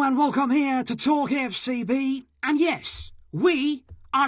Hello and welcome here to Talk FCB. And yes, we are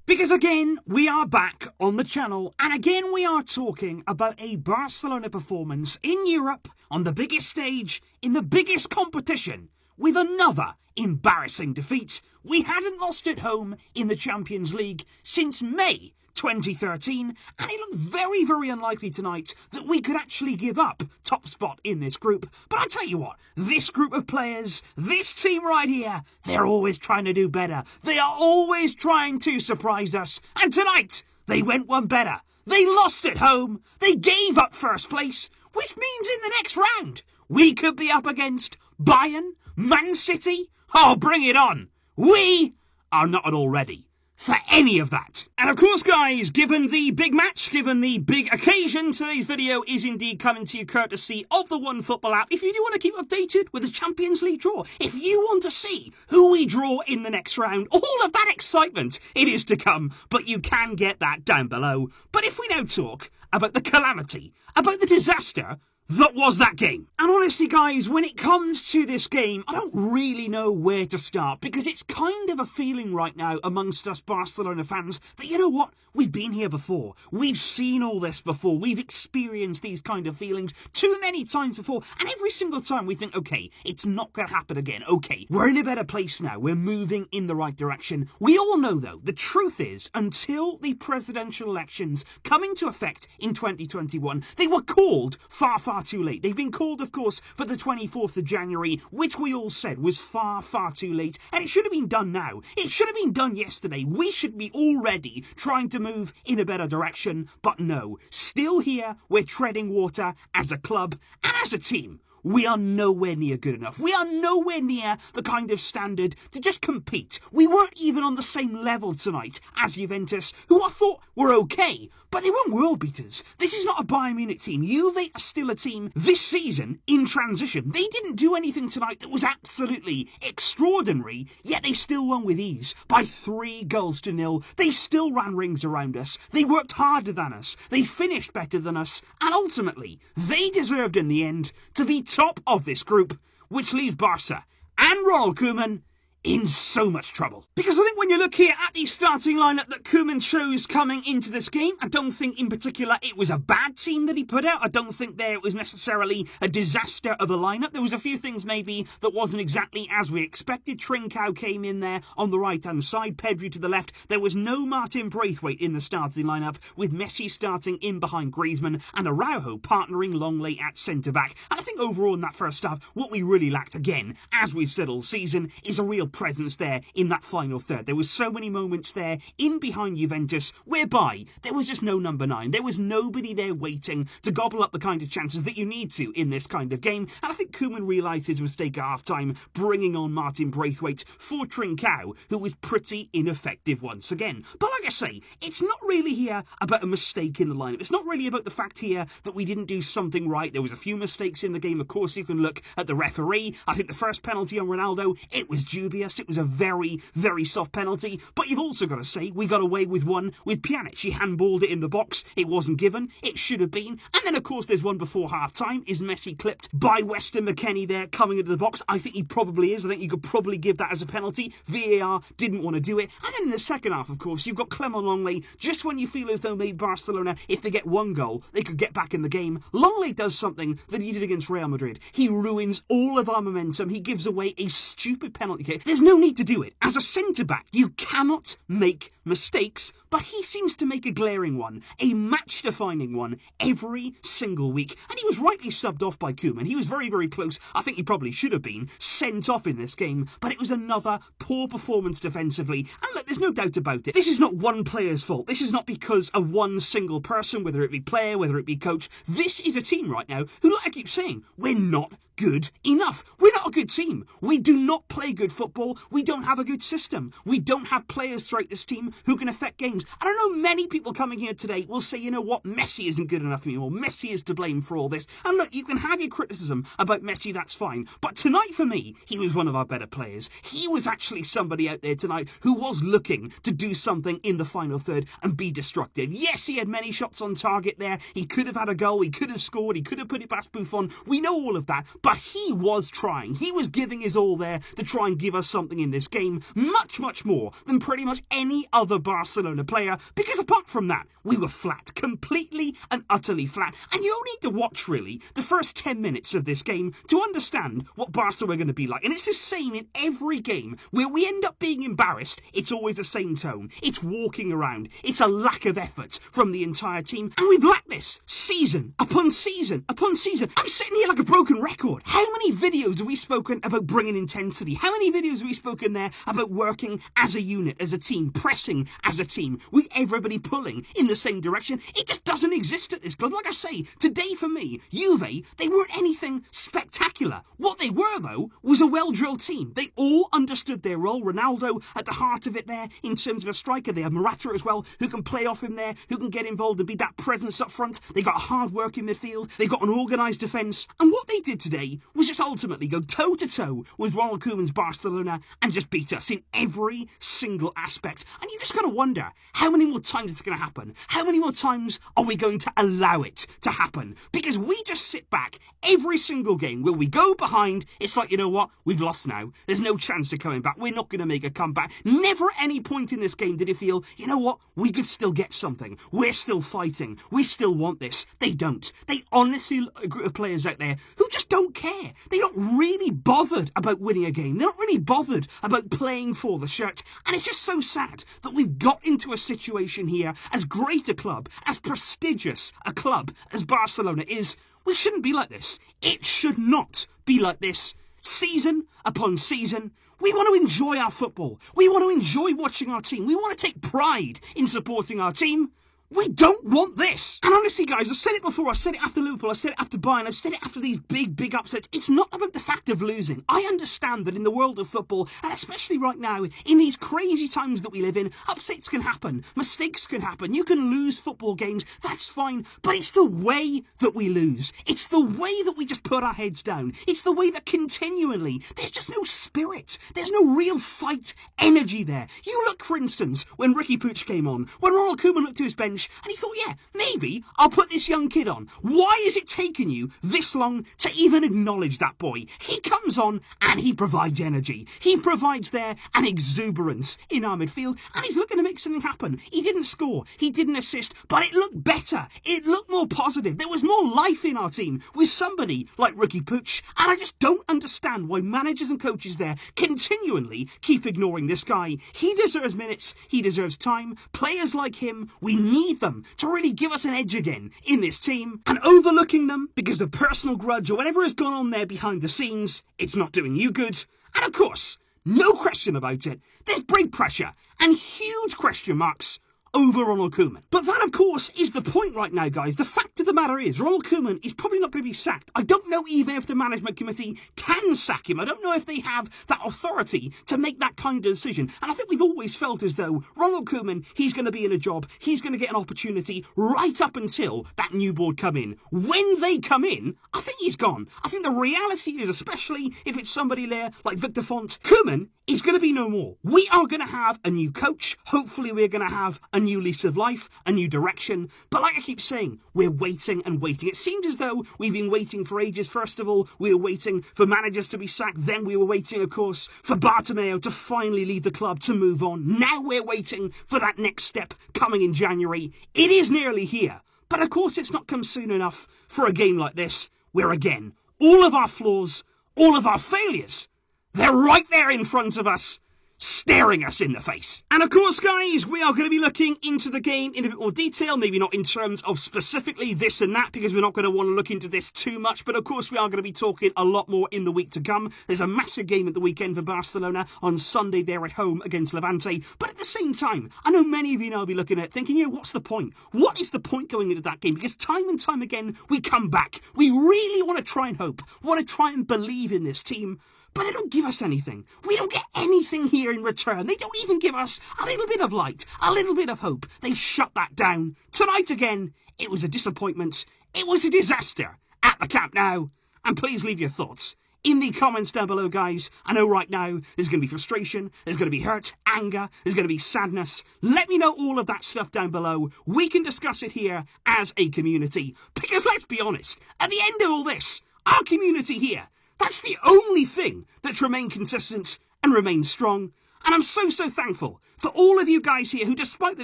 because again, we are back on the channel, and again we are talking about a Barcelona performance in Europe, on the biggest stage, in the biggest competition, with another embarrassing defeat. We hadn't lost at home in the Champions League since May 2013, and it looked very, very unlikely tonight that we could actually give up top spot in this group. But I tell you what, this group of players, this team right here, they're always trying to do better. They are always trying to surprise us. And tonight, they went one better. They lost at home. They gave up first place, which means in the next round, we could be up against Bayern, Man City. Oh, bring it on. We are not at all ready for any of that. And of course, guys, given the big match, given the big occasion, today's video is indeed coming to you courtesy of the OneFootball app. If you do want to keep updated with the Champions League draw, if you want to see who we draw in the next round, all of that excitement, it is to come, but you can get that down below. But if we now talk about the calamity, about the disaster that was that game. And honestly, guys, when it comes to this game, I don't really know where to start, because it's kind of a feeling right now amongst us Barcelona fans that, you know what, we've been here before. We've seen all this before. We've experienced these kind of feelings too many times before. And every single time we think, okay, it's not going to happen again. Okay, we're in a better place now. We're moving in the right direction. We all know, though, the truth is, until the presidential elections come into effect in 2021, they were called far too late. They've been called, of course, for the 24th of January, which we all said was far too late. And it should have been done now. It should have been done yesterday. We should be already trying to move in a better direction. But no, still here, we're treading water as a club and as a team. We are nowhere near good enough. We are nowhere near the kind of standard to just compete. We weren't even on the same level tonight as Juventus, who I thought were okay, but they weren't world beaters. This is not a Bayern Munich team. Juve are still a team this season in transition. They didn't do anything tonight that was absolutely extraordinary, yet they still won with ease by 3-0. They still ran rings around us. They worked harder than us. They finished better than us. And ultimately, they deserved in the end to be top of this group, which leaves Barca and Ronald Koeman in so much trouble. Because I think when you look here at the starting lineup that Koeman chose coming into this game, I don't think in particular it was a bad team that he put out. I don't think there was necessarily a disaster of a lineup. There was a few things maybe that wasn't exactly as we expected. Trincao came in there on the right-hand side, Pedri to the left. There was no Martin Braithwaite in the starting lineup, with Messi starting in behind Griezmann and Araujo partnering Longley at centre-back. And I think overall in that first half, what we really lacked, again, as we've said all season, is a real presence there in that final third. There was so many moments there in behind Juventus whereby there was just no number 9. There was nobody there waiting to gobble up the kind of chances that you need to in this kind of game. And I think Koeman realised his mistake at half-time, bringing on Martin Braithwaite for Trincao, who was pretty ineffective once again. But like I say, it's not really here about a mistake in the lineup. It's not really about the fact here that we didn't do something right. There was a few mistakes in the game. Of course, you can look at the referee. I think the first penalty on Ronaldo, it was dubious. It was a very soft penalty, but you've also got to say we got away with one with Pjanic. He handballed it in the box. It wasn't given. It should have been. And then, of course, there's one before half-time. Is Messi clipped by Weston McKennie there coming into the box? I think he probably is. I think you could probably give that as a penalty. VAR didn't want to do it. And then in the second half, of course, you've got Clement Longley. Just when you feel as though maybe Barcelona, if they get one goal, they could get back in the game, Longley does something that he did against Real Madrid. He ruins all of our momentum. He gives away a stupid penalty kick. There's no need to do it. As a centre-back, you cannot make mistakes, but he seems to make a glaring one, a match-defining one, every single week. And he was rightly subbed off by Koeman. He was very close. I think he probably should have been sent off in this game, but it was another poor performance defensively. And look, there's no doubt about it. This is not one player's fault. This is not because of one single person, whether it be player, whether it be coach. This is a team right now who, like I keep saying, we're not good enough. We're not a good team. We do not play good football. We don't have a good system. We don't have players throughout this team who can affect games. goals. And I know many people coming here today will say, you know what, Messi isn't good enough anymore. Messi is to blame for all this. And look, you can have your criticism about Messi, that's fine. But tonight for me, he was one of our better players. He was actually somebody out there tonight who was looking to do something in the final third and be destructive. Yes, he had many shots on target there. He could have had a goal. He could have scored. He could have put it past Buffon. We know all of that. But he was trying. He was giving his all there to try and give us something in this game. Much, much more than pretty much any other Barcelona player. Because apart from that, we were flat. Completely and utterly flat. And you don't need to watch, really, the first 10 minutes of this game to understand what Barca are going to be like. And it's the same in every game where we end up being embarrassed. It's always the same tone. It's walking around. It's a lack of effort from the entire team. And we've lacked this season upon season upon season. I'm sitting here like a broken record. How many videos have we spoken about bringing intensity? How many videos have we spoken there about working as a unit, as a team, pressing as a team, with everybody pulling in the same direction? It just doesn't exist at this club. Like I say, today for me, Juve, they weren't anything spectacular. What they were, though, was a well-drilled team. They all understood their role. Ronaldo at the heart of it there in terms of a striker. They have Morata as well, who can play off him there, who can get involved and be that presence up front. They got hard work in midfield. They got an organised defence. And what they did today was just ultimately go toe-to-toe with Ronald Koeman's Barcelona and just beat us in every single aspect. And you just got to wonder, how many more times is it going to happen? How many more times are we going to allow it to happen? Because we just sit back every single game where we go behind. It's like, you know what? We've lost now. There's no chance of coming back. We're not going to make a comeback. Never at any point in this game did it feel, you know what? We could still get something. We're still fighting. We still want this. They don't. They honestly, a group of players out there who just don't care. They don't really bothered about winning a game. They're not really bothered about playing for the shirt. And it's just so sad that we've got into a situation here, as great a club, as prestigious a club as Barcelona is. We shouldn't be like this. It should not be like this. Season upon season, we want to enjoy our football. We want to enjoy watching our team. We want to take pride in supporting our team. We don't want this. And honestly, guys, I've said it before. I said it after Liverpool. I said it after Bayern. I said it after these big upsets. It's not about the fact of losing. I understand that in the world of football, and especially right now, in these crazy times that we live in, upsets can happen. Mistakes can happen. You can lose football games. That's fine. But it's the way that we lose. It's the way that we just put our heads down. It's the way that continually, there's just no spirit. There's no real fight energy there. You look, for instance, when Ricky Puig came on, when Ronald Koeman looked to his bench, and he thought, yeah, maybe I'll put this young kid on. Why is it taking you this long to even acknowledge that boy? He comes on and he provides energy. He provides there an exuberance in our midfield, and he's looking to make something happen. He didn't score. He didn't assist, but it looked better. It looked more positive. There was more life in our team with somebody like Ricky Puig, and I just don't understand why managers and coaches there continually keep ignoring this guy. He deserves minutes. He deserves time. Players like him, we need them to really give us an edge again in this team, and overlooking them because of personal grudge or whatever has gone on there behind the scenes, it's not doing you good. And of course, no question about it, there's big pressure and huge question marks over Ronald Koeman. But that, of course, is the point right now, guys. The fact of the matter is, Ronald Koeman is probably not going to be sacked. I don't know even if the management committee can sack him. I don't know if they have that authority to make that kind of decision. And I think we've always felt as though Ronald Koeman, he's going to be in a job, he's going to get an opportunity right up until that new board come in. When they come in, I think he's gone. I think the reality is, especially if it's somebody there like Victor Font, Koeman is going to be no more. We are going to have a new coach. Hopefully we're going to have a new lease of life, a new direction. But like I keep saying, we're waiting and waiting. It seems as though we've been waiting for ages. First of all, we were waiting for managers to be sacked. Then we were waiting, of course, for Bartomeu to finally leave the club, to move on. Now we're waiting for that next step coming in January. It is nearly here. But of course, it's not come soon enough for a game like this, where again, all of our flaws, all of our failures, they're right there in front of us, staring us in the face. And of course, guys, we are going to be looking into the game in a bit more detail, maybe not in terms of specifically this and that, because we're not going to want to look into this too much, but of course we are going to be talking a lot more in the week to come. There's a massive game at the weekend for Barcelona on Sunday. They're at home against Levante, but at the same time, I know many of you now will be looking at it thinking, you know, what's the point? What is the point going into that game? Because time and time again, we come back. We really want to try and hope, want to try and believe in this team, but they don't give us anything. We don't get anything here in return. They don't even give us a little bit of light, a little bit of hope. They shut that down. Tonight again, it was a disappointment. It was a disaster at the Camp Nou. And please leave your thoughts in the comments down below, guys. I know right now there's going to be frustration, there's going to be hurt, anger, there's going to be sadness. Let me know all of that stuff down below. We can discuss it here as a community. Because let's be honest, at the end of all this, our community here, that's the only thing that's remained consistent and remained strong. And I'm so thankful for all of you guys here who, despite the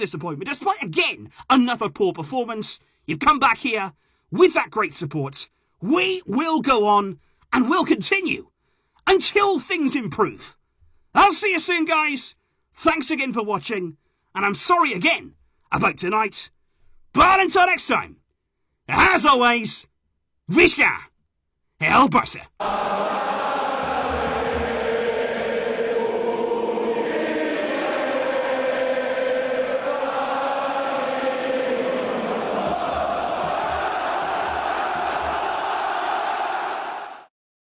disappointment, despite, again, another poor performance, you've come back here with that great support. We will go on and we'll continue until things improve. I'll see you soon, guys. Thanks again for watching. And I'm sorry again about tonight. But until next time, as always, Visca el Barça.